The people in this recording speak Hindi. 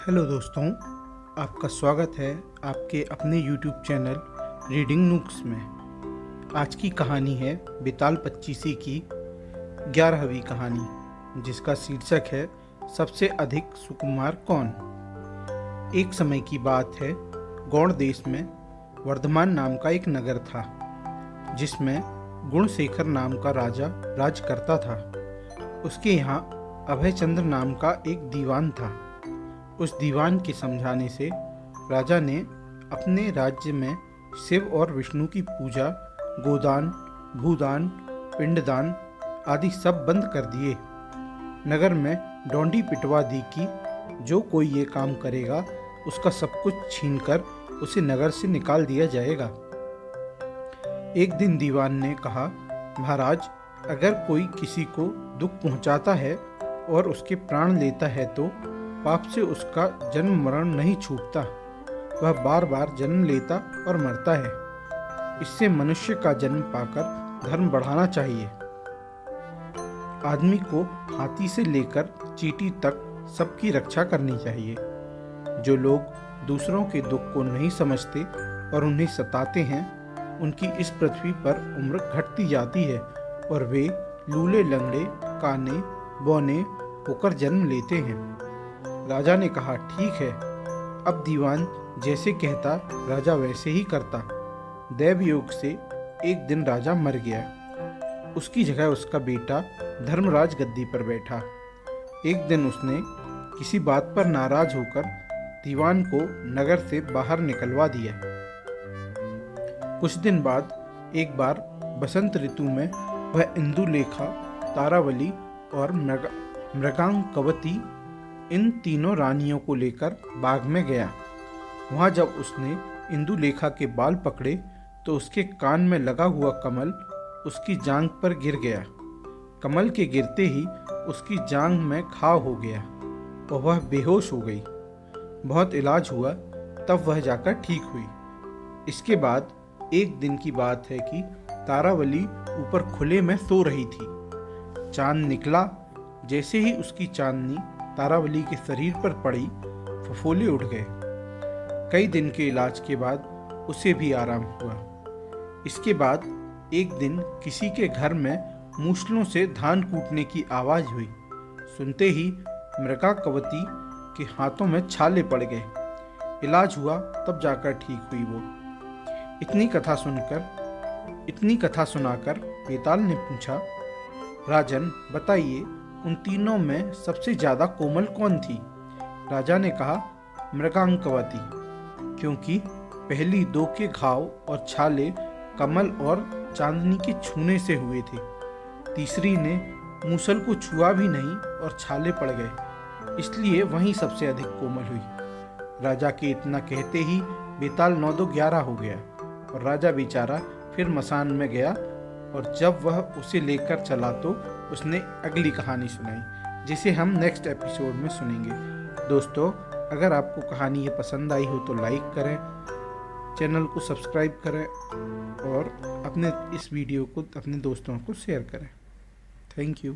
हेलो दोस्तों, आपका स्वागत है आपके अपने YouTube चैनल रीडिंग नूक्स में। आज की कहानी है बेताल पच्चीसी की 11वीं कहानी, जिसका शीर्षक है सबसे अधिक सुकुमार कौन। एक समय की बात है, गौड़ देश में वर्धमान नाम का एक नगर था, जिसमें गुणशेखर नाम का राजा राज करता था। उसके यहाँ अभयचंद्र नाम का एक दीवान था। उस दीवान के समझाने से राजा ने अपने राज्य में शिव और विष्णु की पूजा, गोदान, भूदान, पिंडदान आदि सब बंद कर दिए। नगर में डोंडी पिटवा दी कि जो कोई ये काम करेगा उसका सब कुछ छीनकर उसे नगर से निकाल दिया जाएगा। एक दिन दीवान ने कहा, महाराज, अगर कोई किसी को दुख पहुंचाता है और उसके प्राण लेता है तो पाप से उसका जन्म मरण नहीं छूटता, वह बार बार जन्म लेता और मरता है। इससे मनुष्य का जन्म पाकर धर्म बढ़ाना चाहिए। आदमी को हाथी से लेकर चींटी तक सबकी रक्षा करनी चाहिए। जो लोग दूसरों के दुख को नहीं समझते और उन्हें सताते हैं, उनकी इस पृथ्वी पर उम्र घटती जाती है और वे लूले लंगड़े, काने, बौने होकर जन्म लेते हैं। राजा ने कहा, ठीक है। अब दीवान जैसे कहता राजा वैसे ही करता। दैव योग से एक दिन राजा मर गया। उसकी जगह उसका बेटा धर्मराज गद्दी पर बैठा। एक दिन उसने किसी बात पर नाराज होकर दीवान को नगर से बाहर निकलवा दिया। कुछ दिन बाद एक बार बसंत ऋतु में वह इंदुलेखा, तारावली और मृगांकवती इन तीनों रानियों को लेकर बाग में गया। वहां जब उसने इंदुलेखा के बाल पकड़े तो उसके कान में लगा हुआ कमल उसकी जांघ पर गिर गया। कमल के गिरते ही उसकी जांघ में घाव हो गया और वह बेहोश हो गई। बहुत इलाज हुआ, तब वह जाकर ठीक हुई। इसके बाद एक दिन की बात है कि तारावली ऊपर खुले में सो रही थी। चांद निकला। जैसे ही उसकी चांदनी तारावली के शरीर पर पड़ी, फफोले उठ गए। कई दिन के इलाज के बाद उसे भी आराम हुआ। इसके बाद एक दिन किसी के घर में मूसलों से धान कूटने की आवाज हुई। सुनते ही मृगांकवती के हाथों में छाले पड़ गए। इलाज हुआ, तब जाकर ठीक हुई वो। इतनी कथा सुनाकर बेताल ने पूछा, राजन, बताइए, उन तीनों में सबसे ज्यादा कोमल कौन थी? राजा ने कहा, मृगांकवती, क्योंकि पहली दो के घाव और छाले कमल और चांदनी के छूने से हुए थे। तीसरी ने मूसल को छुआ भी नहीं और छाले पड़ गए, इसलिए वही सबसे अधिक कोमल हुई। राजा के इतना कहते ही बेताल 9-2-11 हो गया और राजा बेचारा फिर मसान में गया। और जब वह उसे लेकर चला तो उसने अगली कहानी सुनाई, जिसे हम नेक्स्ट एपिसोड में सुनेंगे। दोस्तों, अगर आपको कहानी ये पसंद आई हो तो लाइक करें, चैनल को सब्सक्राइब करें और अपने इस वीडियो को अपने दोस्तों को शेयर करें। Thank you.